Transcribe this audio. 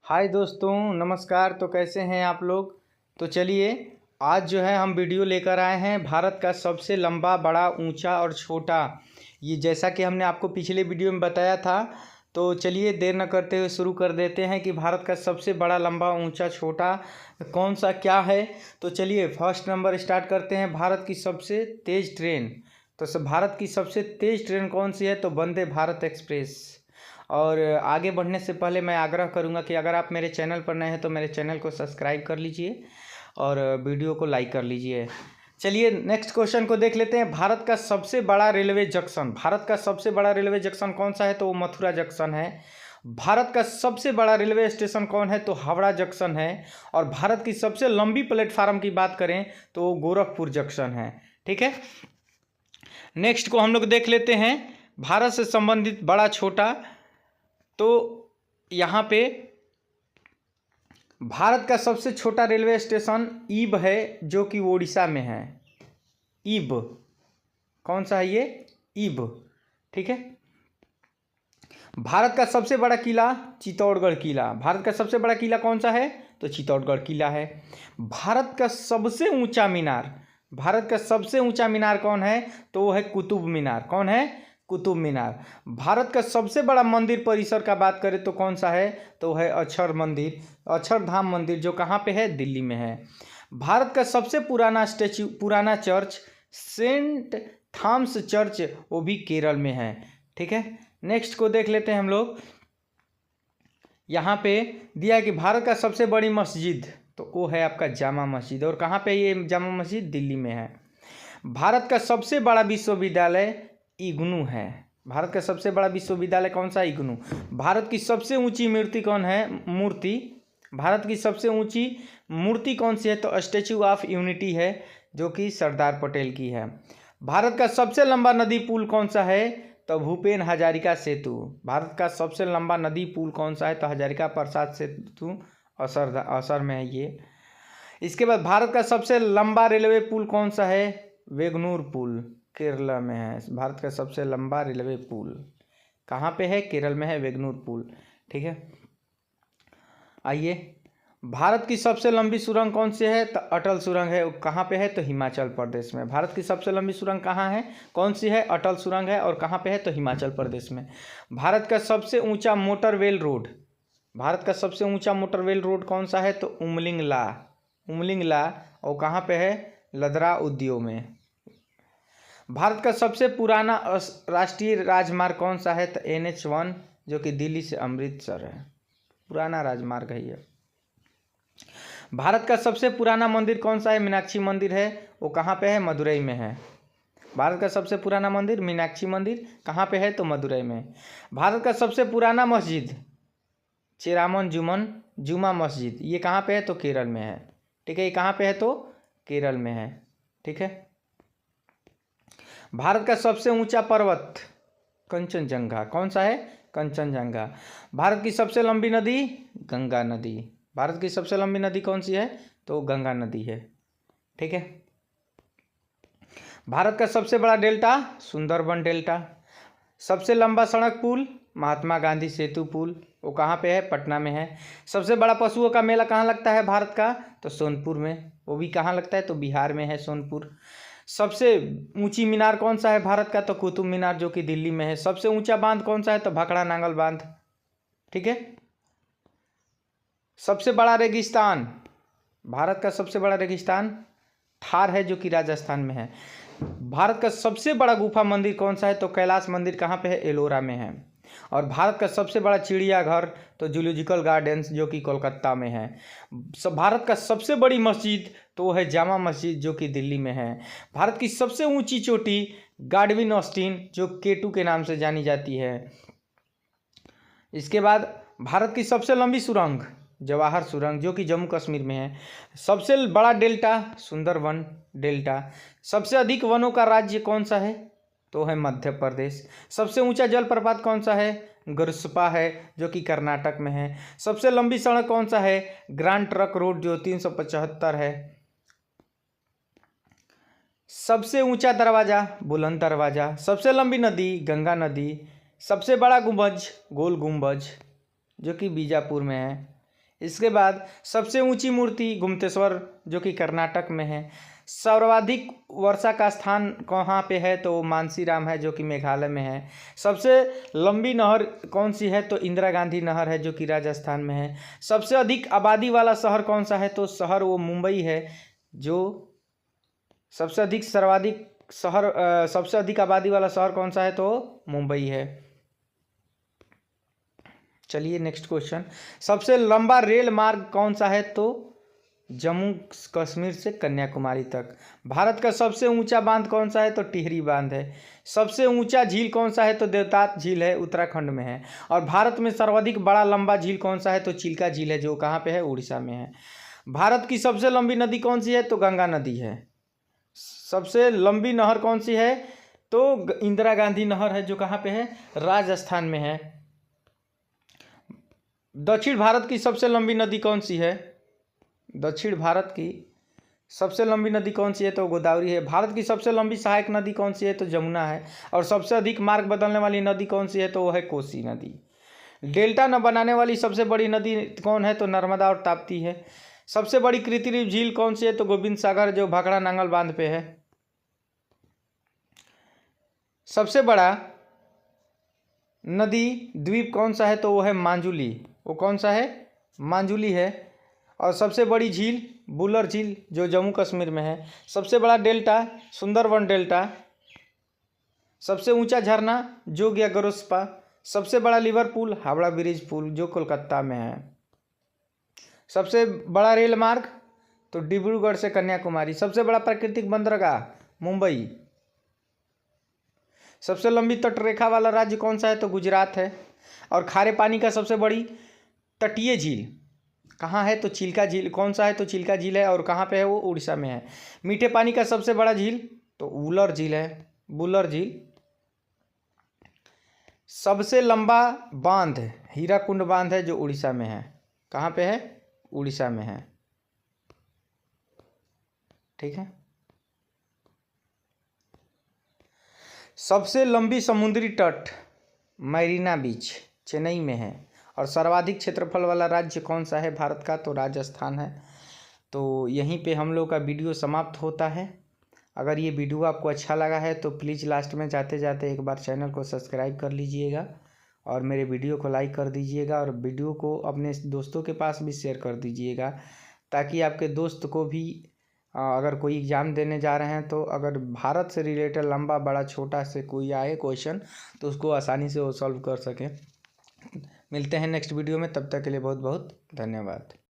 हाय दोस्तों, नमस्कार। तो कैसे हैं आप लोग। तो चलिए आज जो है हम वीडियो लेकर आए हैं भारत का सबसे लंबा, बड़ा, ऊंचा और छोटा। ये जैसा कि हमने आपको पिछले वीडियो में बताया था। तो चलिए देर न करते हुए शुरू कर देते हैं कि भारत का सबसे बड़ा, लंबा, ऊंचा, छोटा कौन सा क्या है। तो चलिए फर्स्ट नंबर स्टार्ट करते हैं। भारत की सबसे तेज़ ट्रेन। तो भारत की सबसे तेज़ ट्रेन कौन सी है? तो वंदे भारत एक्सप्रेस। और आगे बढ़ने से पहले मैं आग्रह करूंगा कि अगर आप मेरे चैनल पर नए हैं तो मेरे चैनल को सब्सक्राइब कर लीजिए और वीडियो को लाइक कर लीजिए। चलिए नेक्स्ट क्वेश्चन को देख लेते हैं। भारत का सबसे बड़ा रेलवे जंक्शन। भारत का सबसे बड़ा रेलवे जंक्शन कौन सा है? तो वो मथुरा जंक्शन है। भारत का सबसे बड़ा रेलवे स्टेशन कौन है? तो हावड़ा जंक्शन है। और भारत की सबसे लंबी प्लेटफार्म की बात करें तो गोरखपुर जंक्शन है। ठीक है, नेक्स्ट को हम लोग देख लेते हैं। भारत से संबंधित बड़ा, छोटा। तो यहाँ पे भारत का सबसे छोटा रेलवे स्टेशन ईब है, जो कि ओडिशा में है। ईब कौन सा है? ये ईब। ठीक है। भारत का सबसे बड़ा किला चित्तौड़गढ़ किला। भारत का सबसे बड़ा किला कौन सा है? तो चित्तौड़गढ़ किला है। भारत का सबसे ऊंचा मीनार। भारत का सबसे ऊंचा मीनार कौन है? तो वो है कुतुब मीनार। कौन है? कुतुब मीनार। भारत का सबसे बड़ा मंदिर परिसर का बात करें तो कौन सा है? तो है अक्षर मंदिर, अक्षरधाम मंदिर, जो कहाँ पे है? दिल्ली में है। भारत का सबसे पुराना चर्च सेंट थॉमस चर्च, वो भी केरल में है। ठीक है, नेक्स्ट को देख लेते हैं हम लोग। यहाँ पे दिया है कि भारत का सबसे बड़ी मस्जिद, तो वो है आपका जामा मस्जिद। और कहाँ पे ये जामा मस्जिद? दिल्ली में है। भारत का सबसे बड़ा विश्वविद्यालय इग्नू है। भारत का सबसे बड़ा विश्वविद्यालय कौन सा? इग्नू। भारत की सबसे ऊंची मूर्ति कौन है? भारत की सबसे ऊंची मूर्ति कौन सी है? तो स्टैचू ऑफ यूनिटी है, जो कि सरदार पटेल की है। भारत का सबसे लंबा नदी पुल कौन सा है? तो भूपेन हजारिका सेतु। भारत का सबसे लंबा नदी पुल कौन सा है? तो हजारिका प्रसाद सेतु असर में है ये। इसके बाद भारत का सबसे लंबा रेलवे पुल कौन सा है? वेगनूर पुल, केरल में है। भारत का सबसे लंबा रेलवे पुल कहाँ पे है? केरल में है, वेगनूर पुल। ठीक है, आइए। भारत की सबसे लंबी सुरंग कौन सी है? तो अटल सुरंग है। कहाँ पे है? तो हिमाचल प्रदेश में। भारत की सबसे लंबी सुरंग कहाँ है? कौन सी है? अटल सुरंग है। और कहाँ पे है? तो हिमाचल प्रदेश में। भारत का सबसे ऊंचा मोटरवेल रोड। भारत का सबसे ऊंचा मोटरवेल रोड कौन सा है? तो उमलिंगला। और कहाँ पे है? लदरा उद्योग में। भारत का सबसे पुराना राष्ट्रीय राजमार्ग कौन सा है? तो NH1, जो कि दिल्ली से अमृतसर है। पुराना राजमार्ग है ये। भारत का सबसे पुराना मंदिर कौन सा है? मीनाक्षी मंदिर है। वो कहाँ पे है? मदुरई में है। भारत का सबसे पुराना मंदिर मीनाक्षी मंदिर कहाँ पे है? तो मदुरई में। भारत का सबसे पुराना मस्जिद चेरामन जुमा मस्जिद, ये कहाँ पे है? तो केरल में है। ठीक है, ये कहाँ पे है? तो केरल में है। ठीक है। भारत का सबसे ऊंचा पर्वत कंचनजंगा। कौन सा है? कंचनजंगा। भारत की सबसे लंबी नदी गंगा नदी। भारत की सबसे लंबी नदी कौन सी है? तो गंगा नदी है। ठीक है। भारत का सबसे बड़ा डेल्टा सुंदरबन डेल्टा। सबसे लंबा सड़क पुल महात्मा गांधी सेतु पुल, वो कहाँ पे है? पटना में है। सबसे बड़ा पशुओं का मेला कहाँ लगता है भारत का? तो सोनपुर में। वो भी कहाँ लगता है? तो बिहार में है, सोनपुर। सबसे ऊंची मीनार कौन सा है भारत का? तो कुतुब मीनार, जो कि दिल्ली में है। सबसे ऊंचा बांध कौन सा है? तो भाखड़ा नांगल बांध। ठीक है। सबसे बड़ा रेगिस्तान, भारत का सबसे बड़ा रेगिस्तान थार है, जो कि राजस्थान में है। भारत का सबसे बड़ा गुफा मंदिर कौन सा है? तो कैलाश मंदिर कहाँ पे है? एलोरा में है। और भारत का सबसे बड़ा चिड़ियाघर तो जूलॉजिकल गार्डन्स, जो कि कोलकाता में है। भारत का सबसे बड़ी मस्जिद तो है जामा मस्जिद, जो कि दिल्ली में है। भारत की सबसे ऊंची चोटी गाडविन ऑस्टिन, जो K2 के नाम से जानी जाती है। इसके बाद भारत की सबसे लंबी सुरंग जवाहर सुरंग, जो कि जम्मू कश्मीर में है। सबसे बड़ा डेल्टा सुंदरबन डेल्टा। सबसे अधिक वनों का राज्य कौन सा है? तो है मध्य प्रदेश। सबसे ऊंचा जलप्रपात कौन सा है? गुरसपा है, जो कि कर्नाटक में है। सबसे लंबी सड़क कौन सा है? ग्रांड ट्रक रोड, जो 375 है। सबसे ऊंचा दरवाजा बुलंद दरवाजा। सबसे लंबी नदी गंगा नदी। सबसे बड़ा गुंबज गोल गुंबज, जो कि बीजापुर में है। इसके बाद सबसे ऊंची मूर्ति गुम्तेश्वर जो कि कर्नाटक में है। सर्वाधिक वर्षा का स्थान कहाँ पे है, तो मानसीराम है जो कि मेघालय में है। सबसे लंबी नहर कौन सी है, तो इंदिरा गांधी नहर है जो कि राजस्थान में है। सबसे अधिक आबादी वाला शहर कौन सा है, तो शहर वो मुंबई है। जो सबसे अधिक आबादी वाला शहर कौन सा है, तो मुंबई है। चलिए नेक्स्ट क्वेश्चन, सबसे लंबा रेल मार्ग कौन सा है, तो जम्मू कश्मीर से कन्याकुमारी तक। भारत का सबसे ऊंचा बांध कौन सा है, तो टिहरी बांध है। सबसे ऊंचा झील कौन सा है, तो देवतात झील है, उत्तराखंड में है। और भारत में सर्वाधिक बड़ा लंबा झील कौन सा है, तो चिल्का झील है, जो कहाँ पे है, उड़ीसा में है। भारत की सबसे लंबी नदी कौन सी है, तो गंगा नदी है। सबसे लंबी नहर कौन सी है, तो इंदिरा गांधी नहर है, जो कहाँ पे है, राजस्थान में है। दक्षिण भारत की सबसे लंबी नदी कौन सी है, दक्षिण भारत की सबसे लंबी नदी कौन सी है, तो गोदावरी है। भारत की सबसे लंबी सहायक नदी कौन सी है, तो जमुना है। और सबसे अधिक मार्ग बदलने वाली नदी कौन सी है, तो वह है कोसी नदी। डेल्टा न बनाने वाली सबसे बड़ी नदी कौन है, तो नर्मदा और ताप्ती है। सबसे बड़ी कृत्रिम झील कौन सी है, तो गोविंद सागर जो भाखड़ा नांगल बांध पे है। सबसे बड़ा नदी द्वीप कौन सा है, तो वो है मांजुली। वो कौन सा है, मांजुली है। और सबसे बड़ी झील बुलर झील जो जम्मू कश्मीर में है। सबसे बड़ा डेल्टा सुंदरवन डेल्टा। सबसे ऊंचा झरना जोग या गरोस्पा। सबसे बड़ा लिवर पुल हावड़ा ब्रिज पुल जो कोलकाता में है। सबसे बड़ा रेल मार्ग तो डिब्रूगढ़ से कन्याकुमारी। सबसे बड़ा प्राकृतिक बंदरगाह मुंबई। सबसे लंबी तटरेखा वाला राज्य कौन सा है, तो गुजरात है। और खारे पानी का सबसे बड़ी तटीय झील कहाँ है, तो चिल्का झील। कौन सा है, तो चिल्का झील है। और कहाँ पे है, वो उड़ीसा में है। मीठे पानी का सबसे बड़ा झील तो वुलर झील है, वुलर झील। सबसे लंबा बांध हीराकुंड बांध है जो उड़ीसा में है। कहाँ पे है, उड़ीसा में है। ठीक है। सबसे लंबी समुद्री तट मैरीना बीच चेन्नई में है। और सर्वाधिक क्षेत्रफल वाला राज्य कौन सा है भारत का, तो राजस्थान है। तो यहीं पे हम लोग का वीडियो समाप्त होता है। अगर ये वीडियो आपको अच्छा लगा है तो प्लीज़ लास्ट में जाते जाते एक बार चैनल को सब्सक्राइब कर लीजिएगा और मेरे वीडियो को लाइक कर दीजिएगा और वीडियो को अपने दोस्तों के पास भी शेयर कर दीजिएगा, ताकि आपके दोस्त को भी अगर कोई एग्ज़ाम देने जा रहे हैं तो अगर भारत से रिलेटेड लंबा बड़ा छोटा से कोई आए क्वेश्चन तो उसको आसानी से वो सॉल्व कर सकें। मिलते हैं नेक्स्ट वीडियो में, तब तक के लिए बहुत बहुत धन्यवाद।